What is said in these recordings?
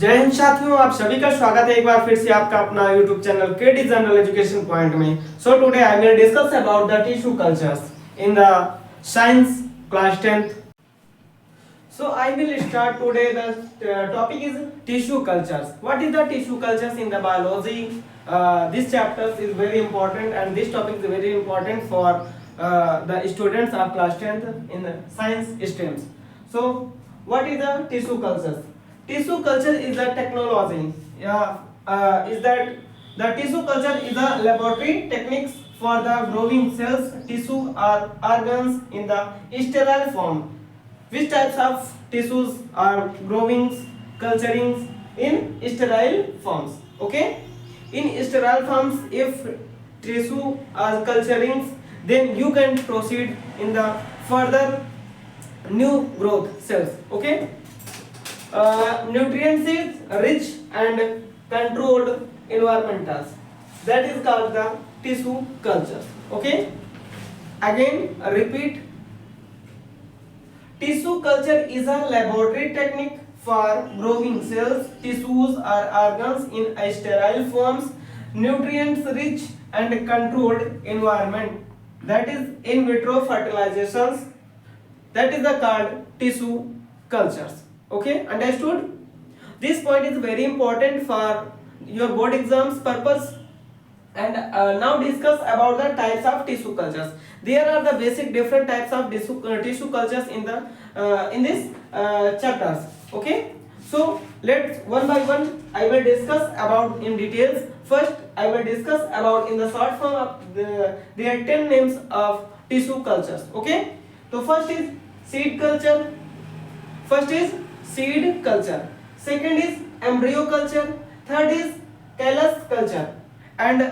जय हिंद साथियों, आप सभी का स्वागत है एक बार फिर से आपका अपना YouTube channel KD general education point में। So today I will discuss about the tissue cultures in the science class 10th. So I will start today. The topic is tissue cultures. What is the tissue cultures in the biology? This chapter is very important and this topic is very important for the students of class 10th in the science streams. So what is the tissue cultures? Tissue culture is a technology. Is that the tissue culture is a laboratory techniques for the growing cells, tissue or organs in the sterile form. Which types of tissues are growing, culturing in sterile forms? Okay, in sterile forms, if tissue are culturing, then you can proceed in the further new growth cells. Okay, nutrients is rich and controlled environmentals. That is called the tissue culture. Okay, again repeat. Tissue culture is a laboratory technique for growing cells, tissues or organs in a sterile forms, nutrients rich and controlled environment. That is in vitro fertilizations. That is the called tissue cultures. Okay, understood? This point is very important for your board exams purpose. And now discuss about the types of tissue cultures. There are the basic different types of tissue cultures in this chapters. Okay, so let's one by one I will discuss about in details. First I will discuss about in the short form of there are 10 names of tissue cultures. Okay, so first is seed culture. Second is embryo culture. Third is callus culture. And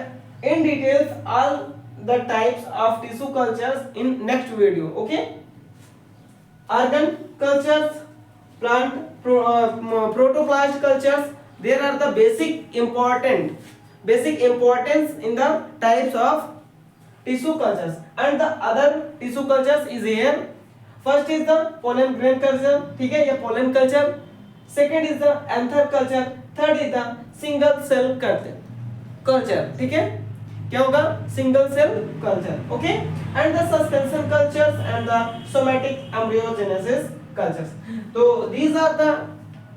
in details all the types of tissue cultures in next video. Okay, organ cultures, plant protoplast cultures. There are the basic importance in the types of tissue cultures, and the other tissue cultures is here. First is the pollen grain culture. ठीक है, ये pollen culture. Second is the anther culture. Third is the single cell culture. ठीक है, क्या होगा? Single cell culture. Okay, and the suspension cultures and the somatic embryogenesis cultures. तो these are the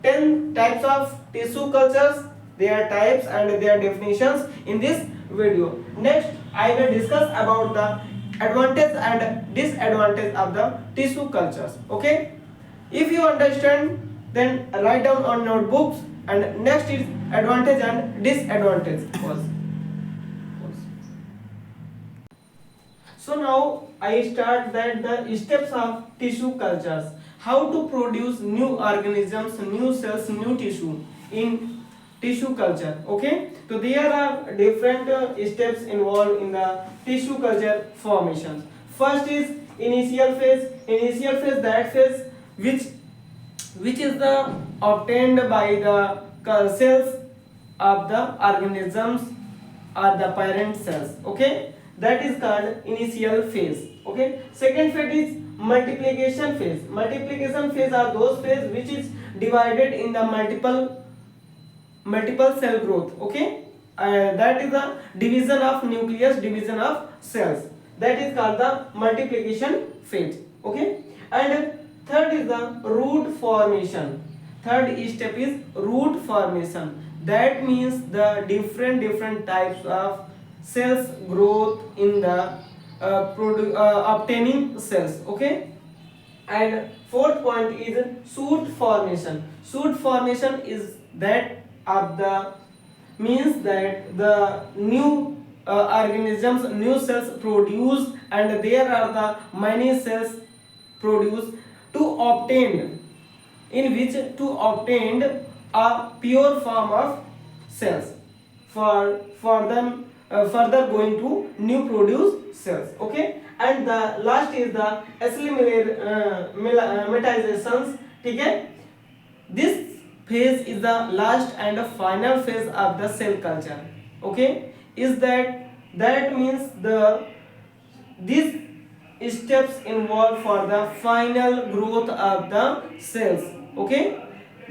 10 types of tissue cultures. Their types and their definitions in this video. Next I will discuss about the advantage and disadvantage of the tissue cultures. Okay, if you understand then write down on notebooks. And next is advantage and disadvantage. So now I start that the steps of tissue cultures. How to produce new organisms, new cells, new tissue in tissue culture. Okay, so there are different steps involved in the tissue culture formation. First is initial phase. That phase which is the obtained by the cells of the organisms or the parent cells. Okay, that is called initial phase. Okay, second phase is multiplication phase are those phase which is divided in the multiple cell growth. Okay, that is the division of nucleus, division of cells. That is called the multiplication phase. Okay, and third is the root formation. Third step is root formation. That means the different types of cells growth in the obtaining cells. Okay, and fourth point is shoot formation. Shoot formation is that of the means that the new organisms, new cells produced, and there are the many cells produced to obtain a pure form of cells for them further going to new produced cells. Okay, and the last is the metizations. ठीक है, this phase is the last and final phase of the cell culture. Okay, is that means these steps involved for the final growth of the cells. Okay,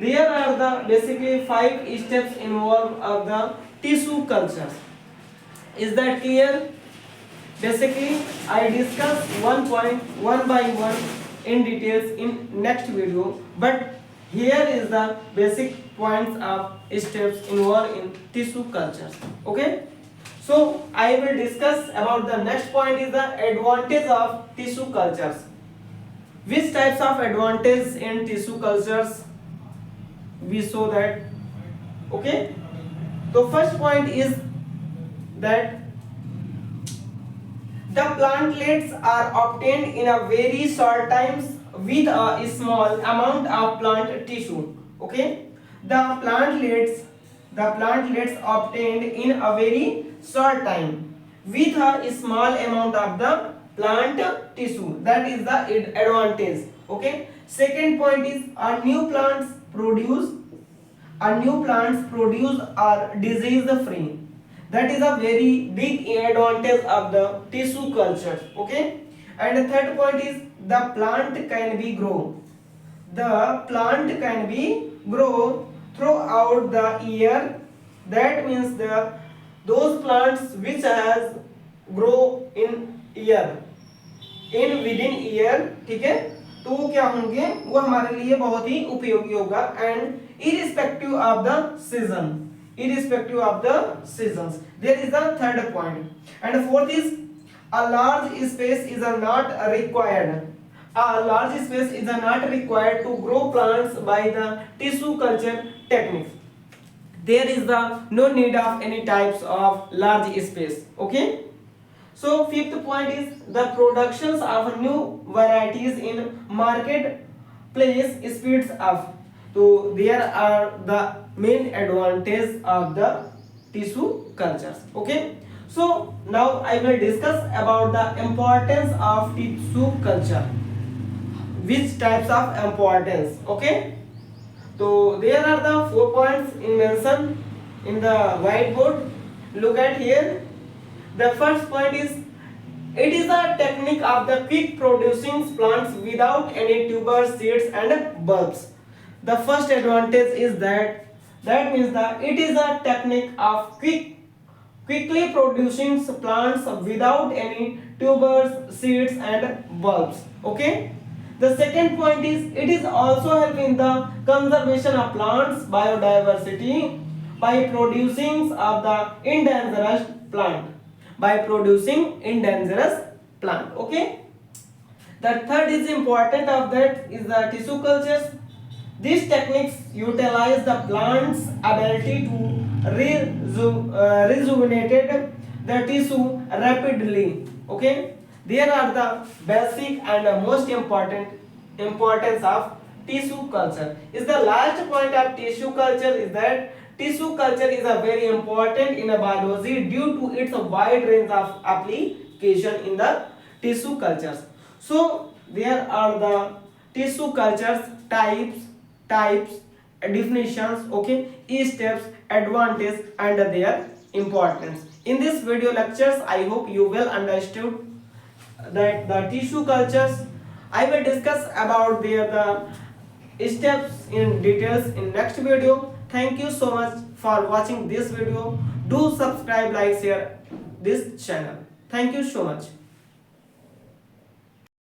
There are the basically 5 steps involved of the tissue culture. Is that clear? Basically, I discuss one point one by one in details in next video, but here is the basic points of steps involved in tissue cultures. Okay? So I will discuss about the next point is the advantage of tissue cultures. Which types of advantage in tissue cultures we saw that. Okay? So first point is that the plantlets are obtained in a very short times with a small amount of plant tissue. Okay, the plantlets obtained in a very short time with a small amount of the plant tissue. That is the advantage. Okay. Second point is a new plants produce are disease free. That is a very big advantage of the tissue culture. Okay. And the third point is the plant can be grow throughout the year. That means those plants which has grow in year in within year, ठीक है, तो वो क्या होंगे, वो हमारे लिए बहुत ही उपयोगी होगा. And irrespective of the seasons, there is the third point. And fourth is a large space is not required to grow plants by the tissue culture technique. There is the no need of any types of large space. Okay. So fifth point is the productions of new varieties in marketplace speeds up. So there are the main advantage of the tissue cultures. Okay. So now I will discuss about the importance of tissue culture. Which types of importance? Okay. So there are the 4 points mentioned in the whiteboard. Look at here. The first point is it is a technique of the quick producing plants without any tubers, seeds and bulbs. The first advantage is that means that it is a technique of quickly producing plants without any tubers, seeds and bulbs. Okay. The second point is it is also helping the conservation of plants biodiversity by producing of the endangered plant. Okay. The third is important of that is the tissue cultures. These techniques utilize the plant's ability to rejuvenate the tissue rapidly. Okay. There are the basic and most important importance of tissue culture. Is the last point of tissue culture is that tissue culture is a very important in a biology due to its wide range of application in the tissue cultures. So there are the tissue cultures types, definitions, okay, steps, advantage and their importance. In this video lectures, I hope you will understood that the tissue cultures. I will discuss about the steps in details in next video. Thank you so much for watching this video. Do subscribe, like, share this channel. Thank you so much.